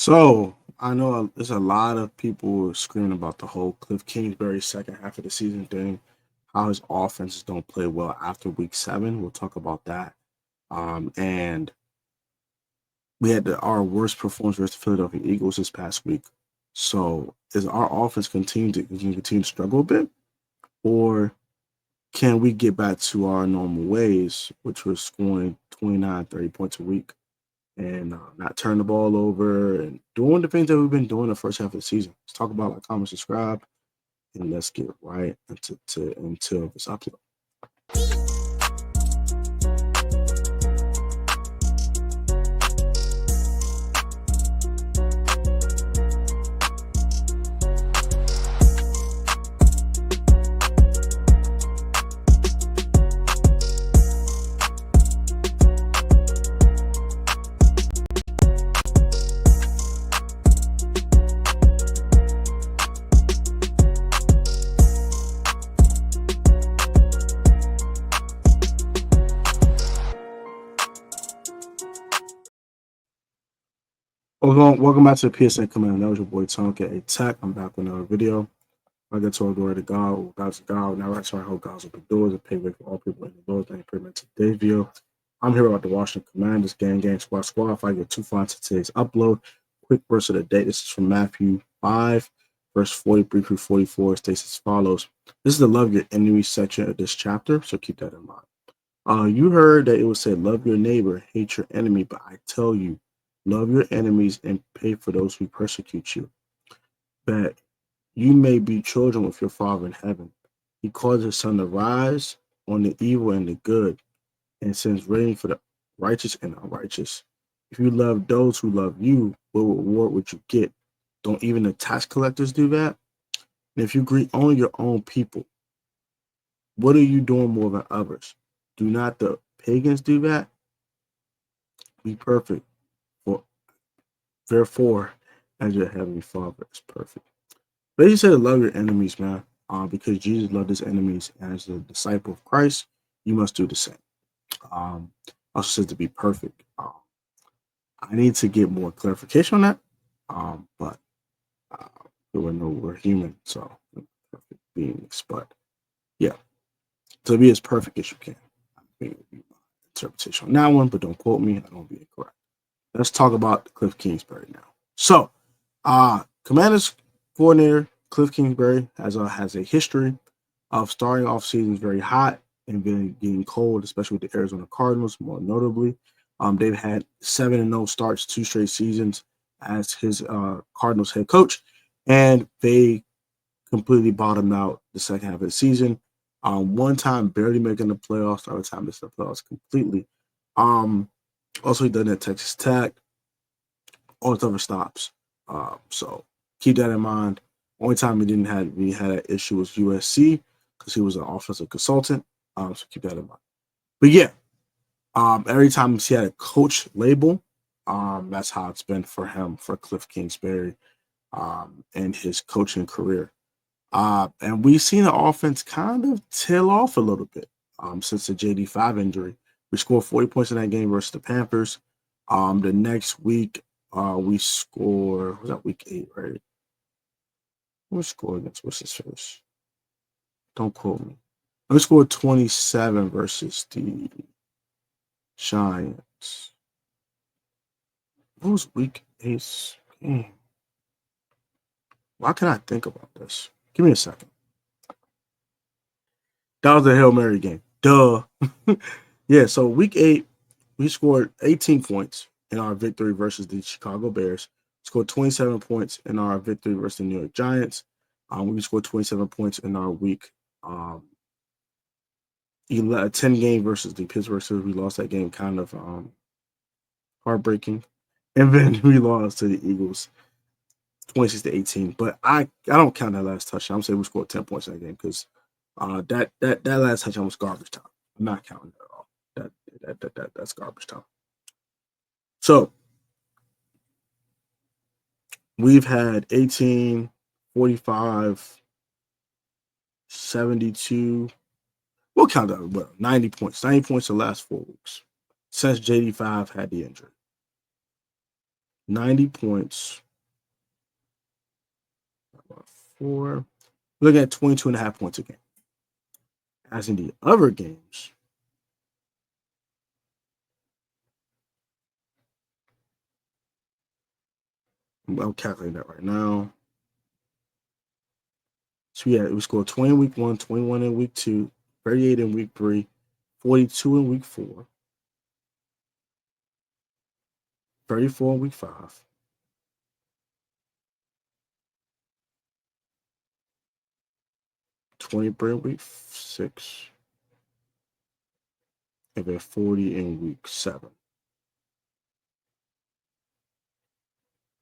So I know there's a lot of people screaming about the whole Cliff Kingsbury second half of the season thing, how his offenses don't play well after week 7. We'll talk about that. And we had our worst performance versus the Philadelphia Eagles this past week. So is our offense continue to struggle a bit, or can we get back to our normal ways, which was scoring 29, 30 points a week? And not turn the ball over and doing the things that we've been doing the first half of the season. Let's talk about like comment, subscribe, and let's get right into this update. Welcome back to the PSN Command. That was your boy Tonka A Tech. I'm back with another video. I get to our glory to God, God's God. Now that's why I hope God's open doors and pay way for all people in the Lord. Thank you pretty much today's video. I'm here about the Washington Commanders, gang, squad. If I get 2 finds to today's upload, quick verse of the day. This is from Matthew 5, verse 43 through 44. It states as follows. This is the love your enemy section of this chapter, so keep that in mind. You heard that it was said, love your neighbor, hate your enemy, but I tell you, love your enemies and pay for those who persecute you, that you may be children with your Father in heaven. He causes his sun to rise on the evil and the good, and sends rain for the righteous and unrighteous. If you love those who love you, what reward would you get? Don't even the tax collectors do that? And if you greet only your own people, what are you doing more than others? Do not the pagans do that? Be perfect, for therefore, as your heavenly Father is perfect. But he said, love your enemies, man. Because Jesus loved his enemies, and as a disciple of Christ, you must do the same. Also said to be perfect. I need to get more clarification on that. But we're human, so perfect beings. But yeah, to be as perfect as you can. I think would be my interpretation on that one, but don't quote me. I don't be incorrect. Let's talk about Kliff Kingsbury now. So, Commanders coordinator Kliff Kingsbury has a history of starting off seasons very hot and then getting cold, especially with the Arizona Cardinals, more notably. They've had 7-0 starts, 2 straight seasons as his Cardinals head coach, and they completely bottomed out the second half of the season. One time barely making the playoffs, the other time missed the playoffs completely. Also, he done at Texas Tech, all his other stops. So keep that in mind. Only time we had an issue was USC because he was an offensive consultant. So keep that in mind. But yeah, every time he had a coach label, that's how it's been for him, for Kliff Kingsbury, and his coaching career. And we've seen the offense kind of tail off a little bit since the JD5 injury. We scored 40 points in that game versus the Panthers. The next week, we score, was that week 8, right? We scored against what's his face? Don't quote me. We scored 27 versus the Giants. What was week 8's game? Why can I think about this? Give me a second. That was a Hail Mary game. Duh. Yeah, so week 8, we scored 18 points in our victory versus the Chicago Bears. Scored 27 points in our victory versus the New York Giants. We scored 27 points in our week 10 game versus the Pittsburgh Steelers. We lost that game, kind of heartbreaking. And then we lost to the Eagles 26-18. But I don't count that last touchdown. I'm saying we scored 10 points in that game because that last touchdown was garbage time. I'm not counting that at all. That's garbage time. So we've had 18, 45, 72. We'll count that, but 90 points. 90 points the last 4 weeks since JD5 had the injury. 90 points. 4. Looking at 22.5 points a game. As in the other games, I'm calculating that right now. So yeah, we scored 20 in week 1, 21 in week 2, 38 in week 3, 42 in week 4, 34 in week 5, 23 in week 6, and then 40 in week 7.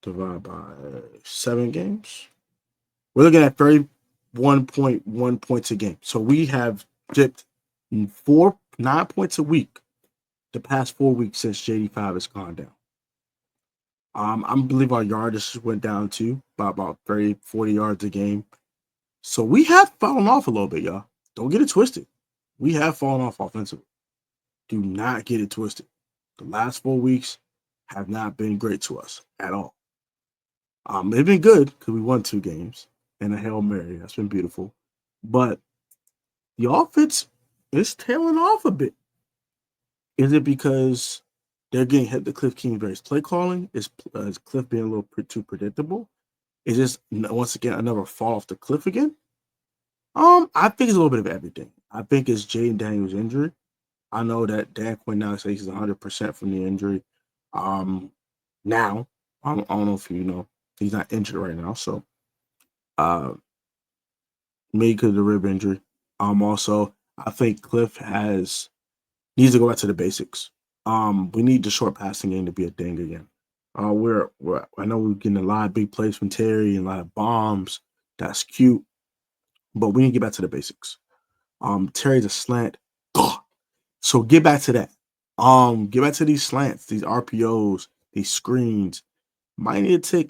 Divided by 7 games. We're looking at 31.1 points a game. So we have dipped 9 points a week the past 4 weeks since JD5 has gone down. I believe our yardage went down too by about 30, 40 yards a game. So we have fallen off a little bit, y'all. Don't get it twisted. We have fallen off offensively. Do not get it twisted. The last 4 weeks have not been great to us at all. They've been good because we won 2 games and a Hail Mary. That's been beautiful. But the offense is tailing off a bit. Is it because they're getting hit to Kliff Kingsbury's play calling? Is Kliff being a little too predictable? Is this once again another fall off the cliff again? I think it's a little bit of everything. I think it's Jaden Daniels' injury. I know that Dan Quinn now says he's 100% from the injury. Now I don't know if you know he's not injured right now, so maybe because of the rib injury. Also I think Kliff needs to go back to the basics. We need the short passing game to be a thing again. I know we're getting a lot of big plays from Terry and a lot of bombs. That's cute, but we need to get back to the basics. Terry's a slant. Ugh. So get back to that. Get back to these slants, these RPOs, these screens. Might need to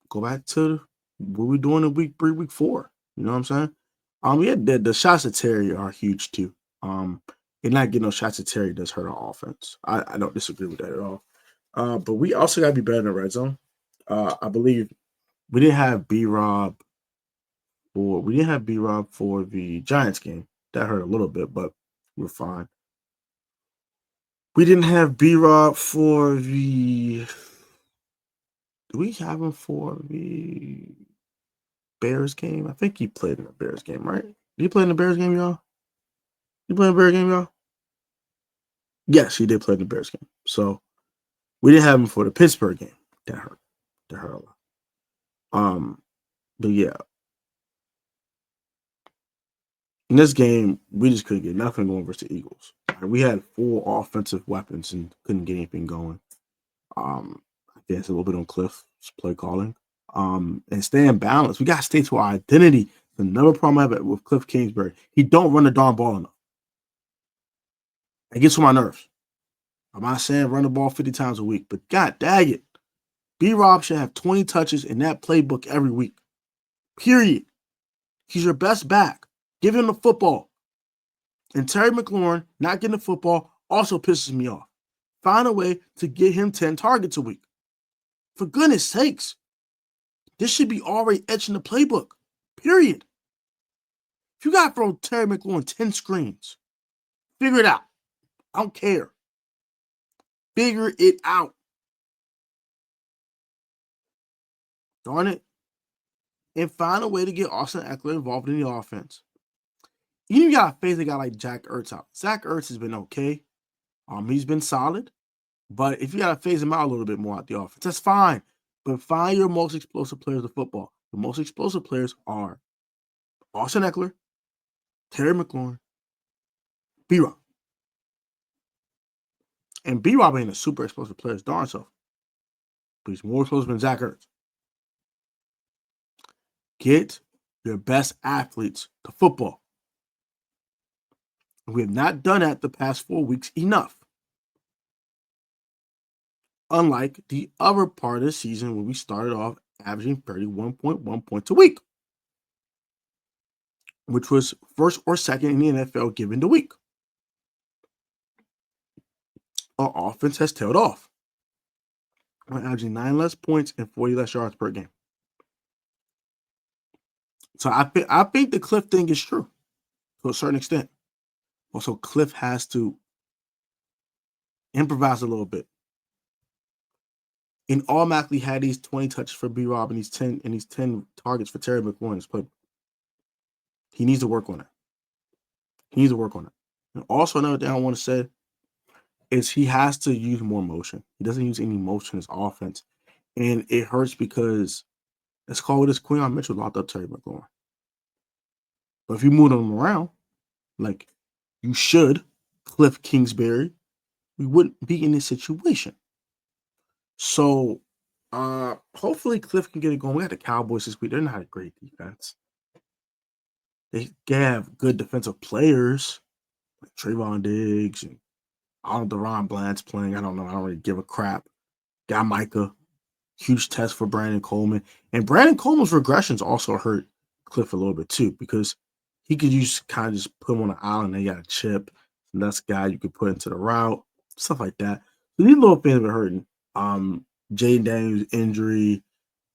go back to what we're doing in week 3, week 4. You know what I'm saying? Yeah, the shots at Terry are huge too. And not getting no shots at Terry does hurt our offense. I don't disagree with that at all. But we also got to be better in the red zone. I believe we didn't have B-Rob for the Giants game. That hurt a little bit, but we're fine. We didn't have B-Rob for the. Do we have him for the Bears game? I think he played in the Bears game, right? Did he play in the Bears game, y'all? You play in the Bears game, y'all? Yes, he did play in the Bears game. So we didn't have him for the Pittsburgh game. That hurt. That hurt a lot. But yeah. In this game, we just couldn't get nothing going versus the Eagles. We had 4 offensive weapons and couldn't get anything going. I think it's a little bit on Kliff's play calling. And staying balanced. We got to stay to our identity. Another problem I have with Kliff Kingsbury. He don't run the darn ball enough. It gets on my nerves. I'm not saying run the ball 50 times a week, but god dang it. B-Rob should have 20 touches in that playbook every week. Period. He's your best back. Give him the football. And Terry McLaurin not getting the football also pisses me off. Find a way to get him 10 targets a week. For goodness sakes. This should be already etched in the playbook. Period. If you got to throw Terry McLaurin 10 screens, figure it out. I don't care. Figure it out. Darn it. And find a way to get Austin Eckler involved in the offense. You got to face a guy like Zach Ertz out. Zach Ertz has been okay. He's been solid. But if you got to phase him out a little bit more out the offense, that's fine. But find your most explosive players of football. The most explosive players are Austin Eckler, Terry McLaurin, B-Rob. And B-Rob ain't a super explosive player, darn so. But he's more explosive than Zach Ertz. Get your best athletes to football. We have not done that the past 4 weeks enough. Unlike the other part of the season when we started off averaging 31.1 points a week, which was first or second in the NFL given the week. Our offense has tailed off. are averaging 9 less points and 40 less yards per game. So I think the Kliff thing is true to a certain extent. Also, Kliff has to improvise a little bit. And automatically had these 20 touches for B-Rob and these 10 targets for Terry McLaurin's playbook. He needs to work on it. And also another thing I want to say is he has to use more motion. He doesn't use any motion in his offense. And it hurts because let's call it as Quinyon Mitchell locked up Terry McLaurin. But if you move him around, like you should, Kliff Kingsbury, we wouldn't be in this situation. So hopefully Kliff can get it going. We got the Cowboys this week. They're not a great defense. They have good defensive players like Trayvon Diggs and all DeRon Bland's playing. I don't know. I don't really give a crap. Got Micah. Huge test for Brandon Coleman. And Brandon Coleman's regressions also hurt Kliff a little bit too, because he could kind of just put him on an island. They got a chip. And that's a guy you could put into the route, stuff like that. So these little things are hurting. Jaden Daniels' injury,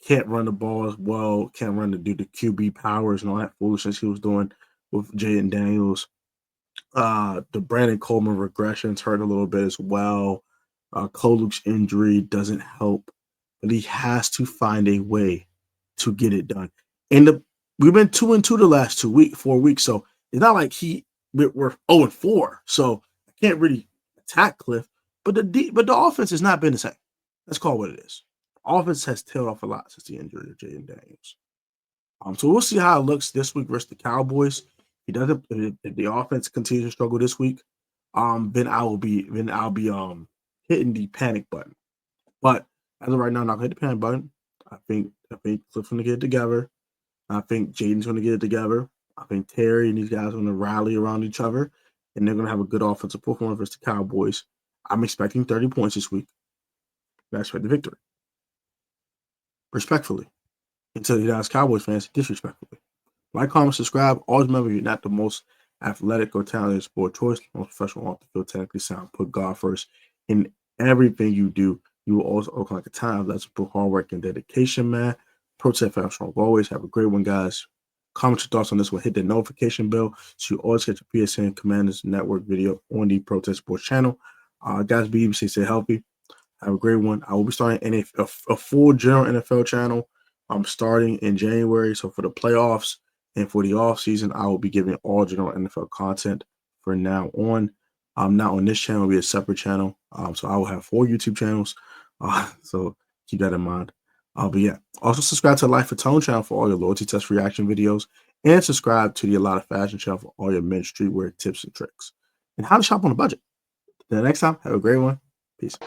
can't run the ball as well, can't run do the QB powers and all that foolishness he was doing with Jaden Daniels. The Brandon Coleman regressions hurt a little bit as well. Koluk's injury doesn't help, but he has to find a way to get it done. And we've been 2-2 the last 4 weeks, so it's not like we're 0-4. So I can't really attack Kliff, but the offense has not been the same. Let's call it what it is. Offense has tailed off a lot since the injury of Jaden Daniels. So we'll see how it looks this week versus the Cowboys. If the offense continues to struggle this week, then I'll be hitting the panic button. But as of right now, I'm not gonna hit the panic button. I think Kliff's gonna get it together. I think Jaden's gonna get it together. I think Terry and these guys are gonna rally around each other, and they're gonna have a good offensive performance versus the Cowboys. I'm expecting 30 points this week. I expect the victory. Respectfully. Until you guys Cowboys fans, disrespectfully. Like, comment, subscribe. Always remember you're not the most athletic or talented sport choice, the most professional off the field, technically sound. Put God first in everything you do. You will always look like a time. Let's put hard work and dedication, man. Protect fast strong always. Have a great one, guys. Comment your thoughts on this one. Hit the notification bell so you always get your PSN Commanders Network video on the Protest Sports channel. Guys, be easy, stay healthy. Have a great one. I will be starting a full general NFL channel. I'm starting in January. So for the playoffs and for the off season, I will be giving all general NFL content from now on. Now on this channel, will be a separate channel. So I will have 4 YouTube channels. So keep that in mind. But yeah, also subscribe to the Life of Tone channel for all your loyalty test reaction videos, and subscribe to the A Lot of Fashion channel for all your men's streetwear tips and tricks and how to shop on a budget. Until next time, have a great one. Peace.